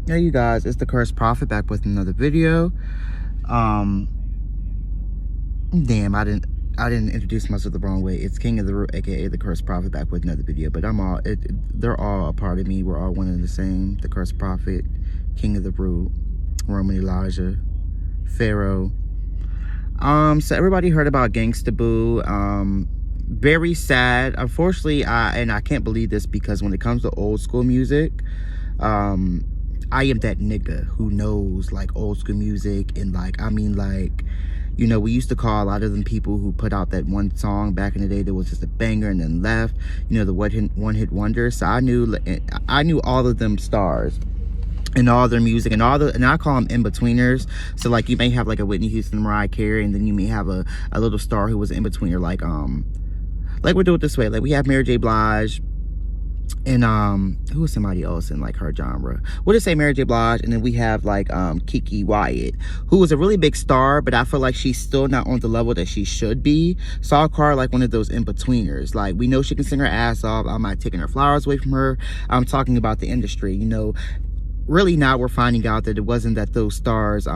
Hey you guys, it's the Cursed Prophet back with another video. Damn, I didn't introduce myself the wrong way. It's King of the Root, aka the Cursed Prophet, back with another video. But they're all a part of me. We're all one and the same. The Cursed Prophet, King of the Root, Roman Elijah, Pharaoh. So everybody heard about Gangsta Boo. Very sad. Unfortunately, I can't believe this, because when it comes to old school music, I am that nigga who knows like old school music, and you know, we used to call a lot of them people who put out that one song back in the day that was just a banger and then left, you know, the one hit wonder. So I knew all of them stars and all their music and and I call them in-betweeners. So like you may have like a Whitney Houston, Mariah Carey, and then you may have a little star who was an in-betweener, like we'll do it this way. Like we have Mary J. Blige, and who was somebody else in like her genre? We'll just say Mary J. Blige, and then we have like Kiki Wyatt, who was a really big star, but I feel like she's still not on the level that she should be. So I'll call her like one of those in-betweeners. Like, we know she can sing her ass off. I'm not taking her flowers away from her. I'm talking about the industry, you know. Really now we're finding out that it wasn't that those stars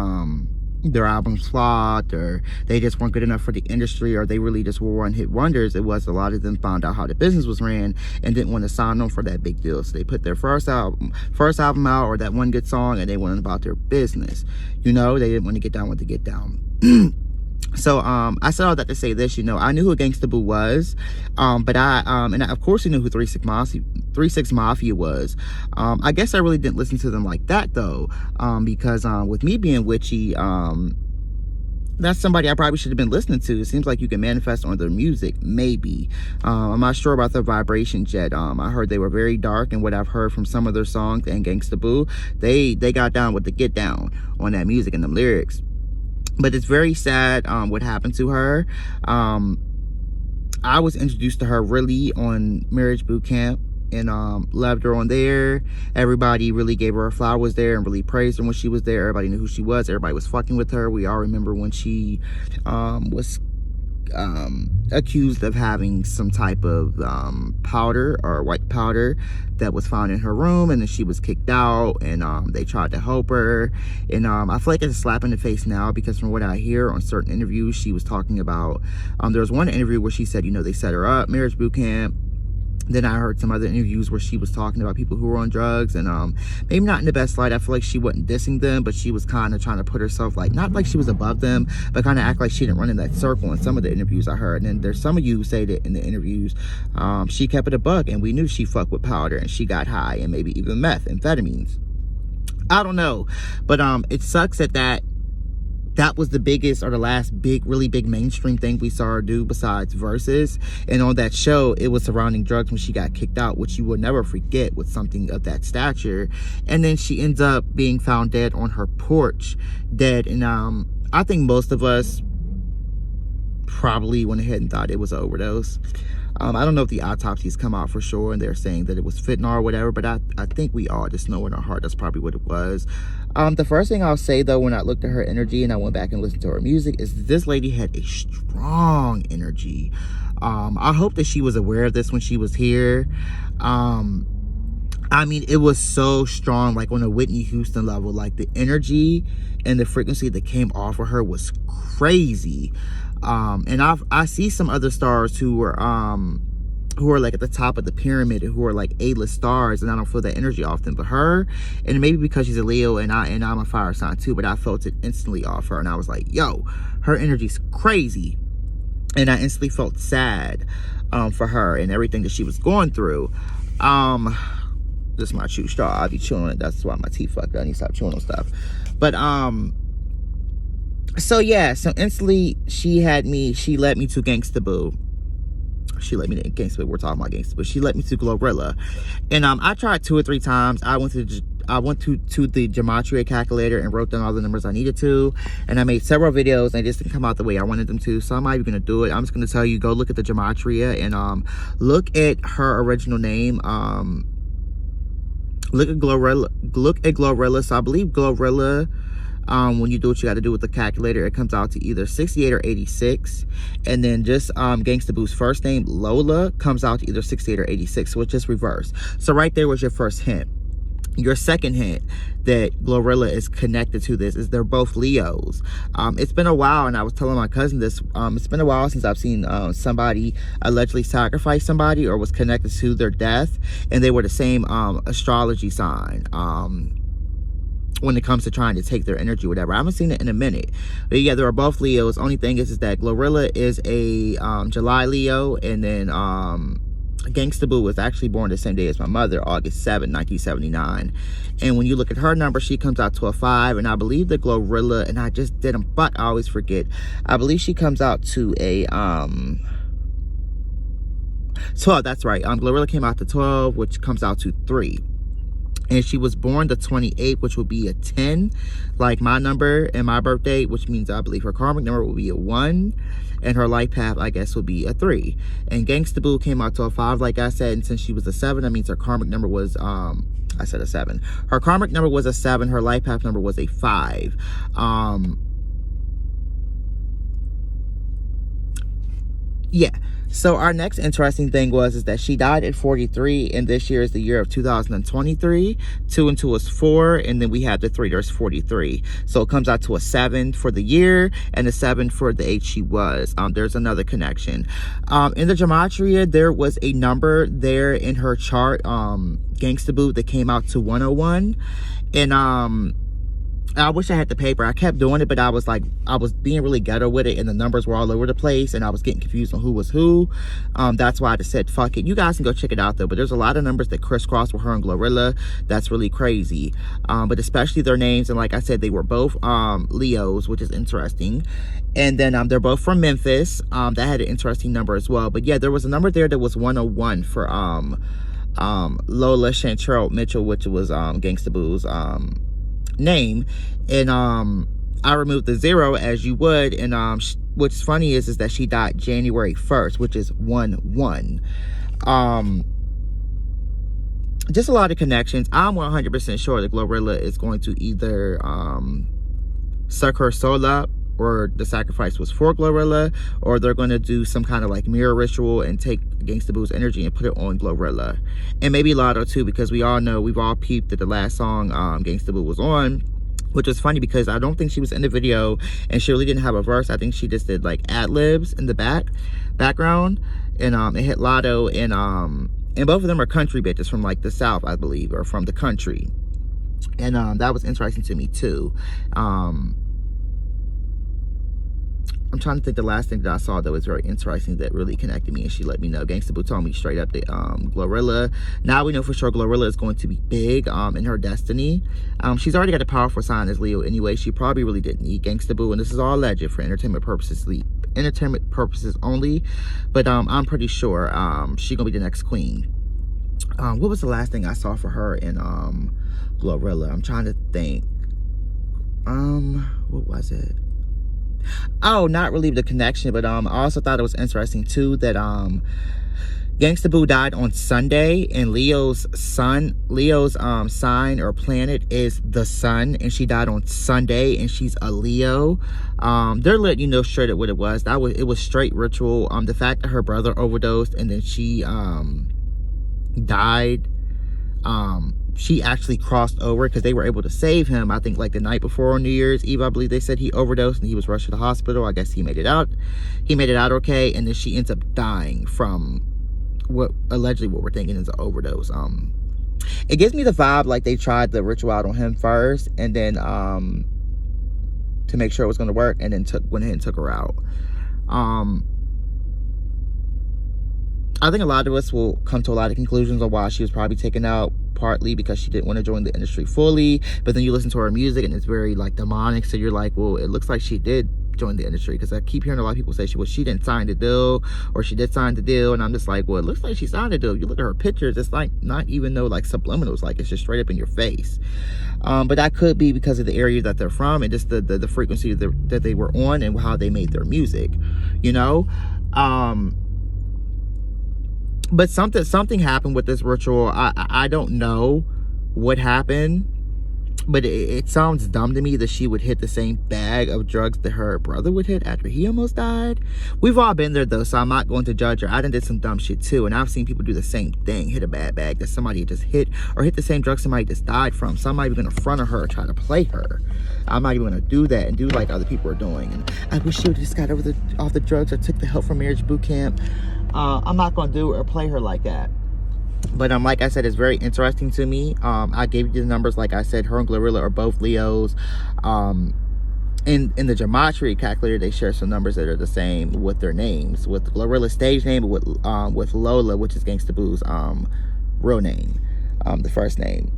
their albums flopped, or they just weren't good enough for the industry, or they really just were one-hit wonders. It was a lot of them found out how the business was ran and didn't want to sign on for that big deal. So they put their first album out, or that one good song, and they went about their business. You know, they didn't want to get down with the get down. So I said all that to say this, you know, I knew who Gangsta Boo was, but of course I knew who 3 6 Mafia was. I guess I really didn't listen to them like that though, because with me being witchy, that's somebody I probably should have been listening to. It seems like you can manifest on their music, maybe. I'm not sure about their vibrations yet. I heard they were very dark, and what I've heard from some of their songs and Gangsta Boo, they got down with the get down on that music and them lyrics. But it's very sad what happened to her. I was introduced to her really on Marriage Boot Camp, and loved her on there. Everybody really gave her flowers there and really praised her when she was there. Everybody knew who she was. Everybody was fucking with her. We all remember when she was accused of having some type of powder or white powder that was found in her room, and then she was kicked out, and they tried to help her, and I feel like it's a slap in the face now, because from what I hear on certain interviews, she was talking about there was one interview where she said, you know, they set her up, Marriage Boot Camp. Then I heard some other interviews where she was talking about people who were on drugs, and maybe not in the best light. I feel like she wasn't dissing them, but she was kind of trying to put herself, like, not like she was above them, but kind of act like she didn't run in that circle in some of the interviews I heard. And then there's some of you who say that in the interviews, she kept it a buck, and we knew she fucked with powder, and she got high, and maybe even meth, amphetamines. I don't know, but it sucks that was the biggest, or the last really big mainstream thing we saw her do besides Versus. And on that show, it was surrounding drugs when she got kicked out, which you will never forget with something of that stature. And then she ends up being found dead on her porch, dead. And I think most of us probably went ahead and thought it was an overdose. I don't know if the autopsies come out for sure and they're saying that it was fentanyl or whatever, but I think we all just know in our heart that's probably what it was. The first thing I'll say though, when I looked at her energy and I went back and listened to her music, is this lady had a strong energy. I hope that she was aware of this when she was here. I mean, it was so strong, like on a Whitney Houston level. Like the energy and the frequency that came off of her was crazy. And I see some other stars who are like at the top of the pyramid, who are like A-list stars, and I don't feel that energy off them. But her, and maybe because she's a Leo and I'm a fire sign too, but I felt it instantly off her, and I was like, yo, her energy's crazy. And I instantly felt sad for her and everything that she was going through. This is my chew straw. I'll be chewing on it. That's why my teeth fucked up. I need to stop chewing on stuff. But so yeah, so instantly she led me to Gangsta Boo. She led me to Gangsta Boo. We're talking about Gangsta Boo. She led me to Glorilla. And I tried 2 or 3 times. I went to the gematria calculator and wrote down all the numbers I needed to, and I made several videos, and they just didn't come out the way I wanted them to. So I'm not even gonna do it. I'm just gonna tell you, go look at the gematria and look at her original name. Look at Glorilla. So I believe Glorilla, when you do what you got to do with the calculator, it comes out to either 68 or 86. And then just Gangsta Boo's first name, Lola, comes out to either 68 or 86. So it's just reversed. So right there was your first hint. Your second hint that Glorilla is connected to this is they're both Leos. It's been a while, and I was telling my cousin this, it's been a while since I've seen somebody allegedly sacrifice somebody or was connected to their death, and they were the same astrology sign. When it comes to trying to take their energy, whatever. I haven't seen it in a minute. But yeah, they are both Leos. Only thing is that Glorilla is a July Leo, and then Gangsta Boo was actually born the same day as my mother, August 7, 1979. And when you look at her number, she comes out to a 5. And I believe the Glorilla, and I just didn't, but I always forget, I believe she comes out to a 12. That's right. Glorilla came out to 12, which comes out to 3. And she was born the 28th, which would be a 10, like my number and my birthday, which means I believe her karmic number will be a 1, and her life path, I guess, would be a 3. And Gangsta Boo came out to a 5, like I said, and since she was a 7, that means her karmic number was, I said a 7. Her karmic number was a 7, her life path number was a 5. Yeah. So our next interesting thing is that she died at 43, and this year is the year of 2023. 2 and 2 is 4, and then we have the 3. There's 43. So it comes out to a 7 for the year and a 7 for the age she was. There's another connection. In the gematria, there was a number there in her chart, Gangsta Boo, that came out to 101, and I wish I had the paper. I kept doing it, but I was being really ghetto with it, and the numbers were all over the place, and I was getting confused on who was who. That's why I just said, fuck it. You guys can go check it out, though. But there's a lot of numbers that crisscross with her and Glorilla. That's really crazy. But especially their names, and like I said, they were both Leos, which is interesting. And then they're both from Memphis. That had an interesting number as well. But yeah, there was a number there that was 101 for Lola Chantrell Mitchell, which was Gangsta Boo's name, and I removed the 0 as you would, and what's funny is that she died January 1st, which is 1-1. Just a lot of connections. I'm 100% sure that Glorilla is going to either suck her soul up, or the sacrifice was for Glorilla, or they're going to do some kind of like mirror ritual and take Gangsta Boo's energy and put it on Glorilla. And maybe Lotto too, because we all know, we've all peeped that the last song Gangsta Boo was on, which was funny because I don't think she was in the video, and she really didn't have a verse. I think she just did like ad-libs in the background, and it hit Lotto, and both of them are country bitches from like the South, I believe, or from the country. And that was interesting to me too. I'm trying to think the last thing that I saw that was very interesting that really connected me, and she let me know. Gangsta Boo told me straight up that Glorilla, now we know for sure Glorilla is going to be big in her destiny. She's already got a powerful sign as Leo anyway. She probably really didn't need Gangsta Boo, and this is all alleged for entertainment purposes only, but I'm pretty sure she's gonna be the next queen. What was the last thing I saw for her in Glorilla? I'm trying to think. What was it? Oh, not really the connection, but I also thought it was interesting too that Gangsta Boo died on Sunday, and Leo's sign or planet is the sun, and she died on Sunday, and she's a Leo. They're letting you know straight up what it was. It was straight ritual. The fact that her brother overdosed and then she died, she actually crossed over because they were able to save him, I think like the night before New Year's Eve. I believe they said he overdosed and he was rushed to the hospital. I guess he made it out okay, and then she ends up dying from what allegedly what we're thinking is an overdose. It gives me the vibe like they tried the ritual out on him first, and then to make sure it was going to work, and then went ahead and took her out. I think a lot of us will come to a lot of conclusions on why she was probably taken out, partly because she didn't want to join the industry fully, but then you listen to her music and it's very like demonic, so you're like, well, it looks like she did join the industry, because I keep hearing a lot of people say she didn't sign the deal, or she did sign the deal, and I'm just like, well, it looks like she signed the deal. You look at her pictures, it's like not even though like subliminals, like it's just straight up in your face. But that could be because of the area that they're from, and just the frequency that they were on, and how they made their music, you know. But something happened with this ritual. I don't know what happened. But it sounds dumb to me that she would hit the same bag of drugs that her brother would hit after he almost died. We've all been there though, so I'm not going to judge her. I done did some dumb shit too, and I've seen people do the same thing, hit a bad bag that somebody just hit, or hit the same drug somebody just died from. So I'm not even gonna front of her or try to play her. I'm not even gonna do that and do like other people are doing. And I wish she would just got off the drugs or took the help from marriage boot camp. I'm not gonna do or play her like that. But like I said, it's very interesting to me. I gave you the numbers. Like I said, her and Glorilla are both Leos. In the gematria calculator, they share some numbers that are the same with their names. With Glorilla's stage name, but with Lola, which is Gangsta Boo's real name, the first name.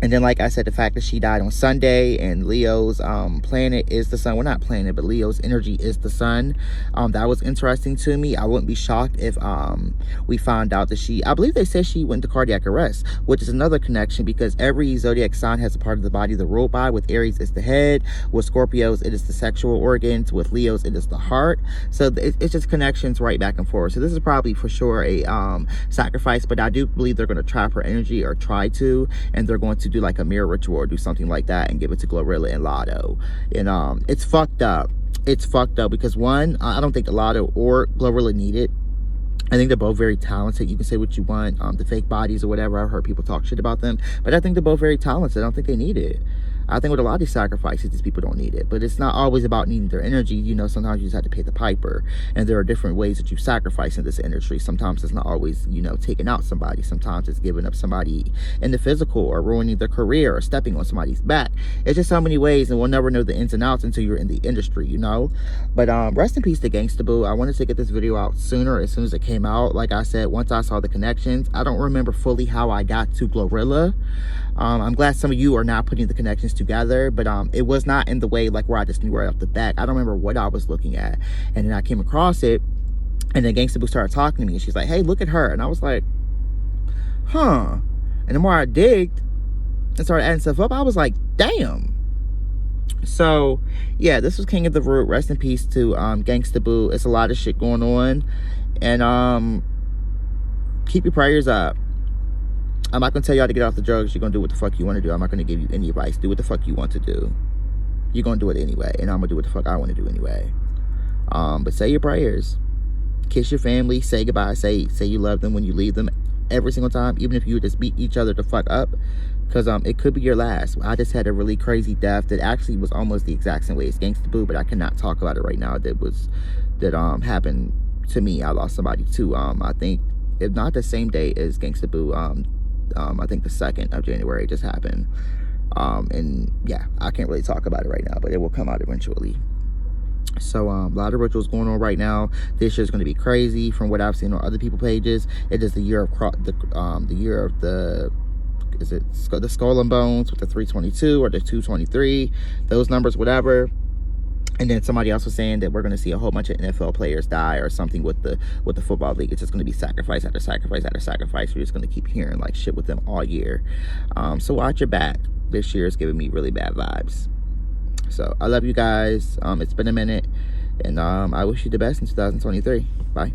And then, like I said, the fact that she died on Sunday and Leo's planet is the sun. Well, not planet, but Leo's energy is the sun. That was interesting to me. I wouldn't be shocked if we found out that I believe they said she went to cardiac arrest, which is another connection because every zodiac sign has a part of the body they're ruled by. With Aries, it's the head. With Scorpios, it is the sexual organs. With Leos, it is the heart. So it's just connections right back and forth. So this is probably for sure a sacrifice, but I do believe they're going to trap her energy or try to, and they're going to do like a mirror ritual or do something like that and give it to Glorilla and Lotto. And it's fucked up. It's fucked up because one, I don't think Lotto or Glorilla need it. I think they're both very talented. You can say what you want, the fake bodies or whatever. I've heard people talk shit about them, but I think they're both very talented. I don't think they need it. I think with a lot of these sacrifices, these people don't need it. But it's not always about needing their energy. You know, sometimes you just have to pay the piper. And there are different ways that you sacrifice in this industry. Sometimes it's not always, you know, taking out somebody. Sometimes it's giving up somebody in the physical or ruining their career or stepping on somebody's back. It's just so many ways, and we'll never know the ins and outs until you're in the industry, you know. But rest in peace to Gangsta Boo. I wanted to get this video out sooner, as soon as it came out. Like I said, once I saw the connections, I don't remember fully how I got to Glorilla. I'm glad some of you are now putting the connections together, but it was not in the way like where I just knew right off the bat. I don't remember what I was looking at, and then I came across it, and then Gangsta Boo started talking to me, and she's like, hey, look at her. And I was like, huh. And the more I digged and started adding stuff up, I was like, damn. So yeah, this was King of the Root. Rest in peace to Gangsta Boo. It's a lot of shit going on, and keep your prayers up. I'm not going to tell y'all to get off the drugs. You're going to do what the fuck you want to do. I'm not going to give you any advice. Do what the fuck you want to do. You're going to do it anyway. And I'm going to do what the fuck I want to do anyway. But say your prayers. Kiss your family. Say goodbye. Say you love them when you leave them every single time. Even if you just beat each other the fuck up. Because it could be your last. I just had a really crazy death that actually was almost the exact same way as Gangsta Boo. But I cannot talk about it right now. That happened to me. I lost somebody too. I think, if not the same day as Gangsta Boo, I think the 2nd of January just happened. And yeah, I can't really talk about it right now, but it will come out eventually. So a lot of rituals going on right now. This year is going to be crazy from what I've seen on other people's pages. It is the year of the year of the, is it the skull and bones with the 322 or the 223, those numbers, whatever. And then somebody else was saying that we're going to see a whole bunch of NFL players die or something with the football league. It's just going to be sacrifice after sacrifice after sacrifice. We're just going to keep hearing like shit with them all year. So watch your back. This year is giving me really bad vibes. So I love you guys. It's been a minute, and I wish you the best in 2023. Bye.